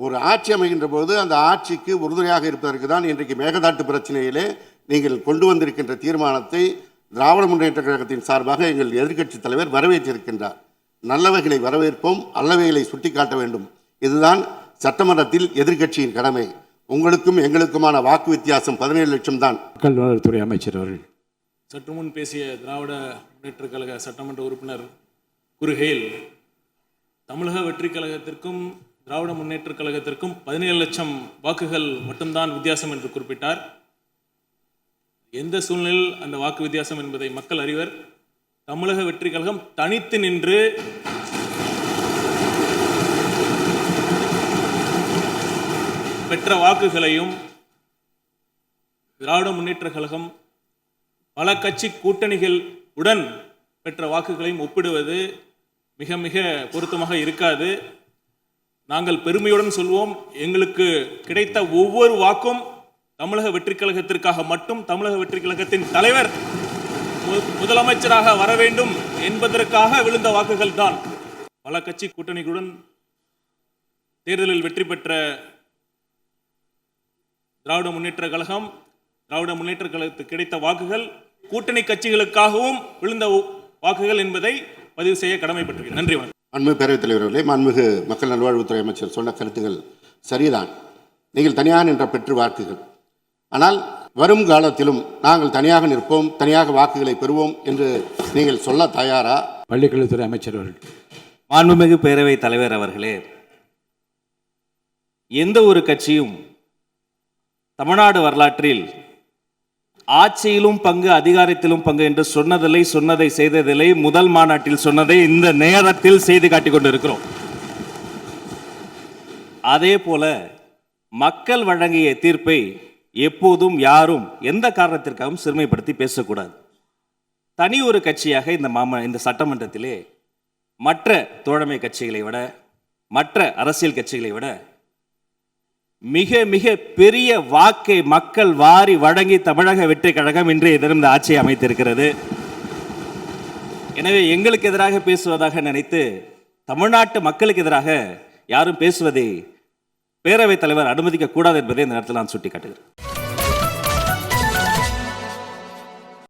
ஒரு ஆட்சி அமைகின்ற போது அந்த ஆட்சிக்கு உறுதுணையாக இருப்பதற்கு தான் இன்றைக்கு மேகதாட்டு பிரச்சனையிலே நீங்கள் கொண்டு வந்திருக்கின்ற தீர்மானத்தை திராவிட முன்னேற்ற கழகத்தின் சார்பாக எங்கள் எதிர்க்கட்சி தலைவர் வரவேற்றிருக்கின்றார். நல்லவைகளை வரவேற்போம், அல்லவைகளை சுட்டிக்காட்ட வேண்டும். இதுதான் சட்டமன்றத்தில் எதிர்க்கட்சியின் கடமை. உங்களுக்கும் எங்களுக்குமான வாக்கு வித்தியாசம் 17 லட்சம் தான். மக்கள் நலத்துறை அமைச்சர் அவர்கள் சற்று முன் பேசிய திராவிட முன்னேற்ற கழக சட்டமன்ற உறுப்பினர் கூறுகையில் தமிழக வெற்றி கழகத்திற்கும் திராவிட முன்னேற்ற கழகத்திற்கும் 17 லட்சம் வாக்குகள் மட்டும்தான் வித்தியாசம் என்று குறிப்பிட்டார். எந்த சூழ்நிலையில் அந்த வாக்கு வித்தியாசம் என்பதை மக்கள் அறிவர். தமிழக வெற்றி கழகம் தனித்து நின்று பெற்ற வாக்குகளையும் திராவிட முன்னேற்ற கழகம் பல கட்சி கூட்டணிகள் உடன் பெற்ற வாக்குகளையும் ஒப்பிடுவது மிக மிக பொருத்தமாக இருக்காது. நாங்கள் பெருமையுடன் சொல்வோம், எங்களுக்கு கிடைத்த ஒவ்வொரு வாக்கும் தமிழக வெற்றி கழகத்திற்காக மட்டும், தமிழக வெற்றி கழகத்தின் தலைவர் முதலமைச்சராக வர வேண்டும் என்பதற்காக விழுந்த வாக்குகள் தான். பல கட்சி கூட்டணிகளுடன் தேர்தலில் வெற்றி பெற்ற திராவிட முன்னேற்ற கழகம், திராவிட முன்னேற்ற கழகத்துக்கு கிடைத்த வாக்குகள் கூட்டணி கட்சிகளுக்காகவும் விழுந்த வாக்குகள் என்பதை பதிவு செய்ய கடமைப்பட்டிருக்கிறேன். நன்றி. மாண்புமிகு பேரவைத் தலைவர்களே, மாண்புமிகு மக்கள் நல்வாழ்வுத்துறை அமைச்சர் சொன்ன கருத்துகள் சரிதான். நீங்கள் தனியாக நின்ற பெற்று வாக்குகள், ஆனால் வரும் காலத்திலும் நாங்கள் தனியாக நிற்போம், தனியாக வாக்குகளை பெறுவோம் என்று நீங்கள் சொல்ல தயாரா? பள்ளிக்கல்வித்துறை அமைச்சர் அவர்கள். மாண்புமிகு பேரவைத் தலைவர் அவர்களே, எந்த ஒரு கட்சியும் தமிழ்நாடு வரலாற்றில் ஆட்சியிலும் பங்கு அதிகாரத்திலும் பங்கு என்று சொன்னதில்லை, சொன்னதை செய்ததில்லை. முதல் மாநாட்டில் சொன்னதை இந்த நேரத்தில் செய்து காட்டிக் கொண்டிருக்கிறோம். அதே போல மக்கள் வழங்கிய தீர்ப்பை எப்போதும் யாரும் எந்த காரணத்திற்காகவும் சிறுமைப்படுத்தி பேசக்கூடாது. தனி ஒரு கட்சியாக இந்த சட்டமன்றத்திலே மற்ற தோழமை கட்சிகளை விட, மற்ற அரசியல் கட்சிகளை விட மிக மிக பெரிய வாக்கை மக்கள் வாரி வழங்கி தமிழக வெற்றி கழகம் இன்றைய தினம் இந்த ஆட்சியை அமைத்திருக்கிறது. எனவே எங்களுக்கு எதிராக பேசுவதாக நினைத்து தமிழ்நாட்டு மக்களுக்கு எதிராக யாரும் பேசுவதை பேரவைத் தலைவர் அனுமதிக்க கூடாது என்பதை இந்த நேரத்தில் நான் சுட்டிக்காட்டுகிறேன்.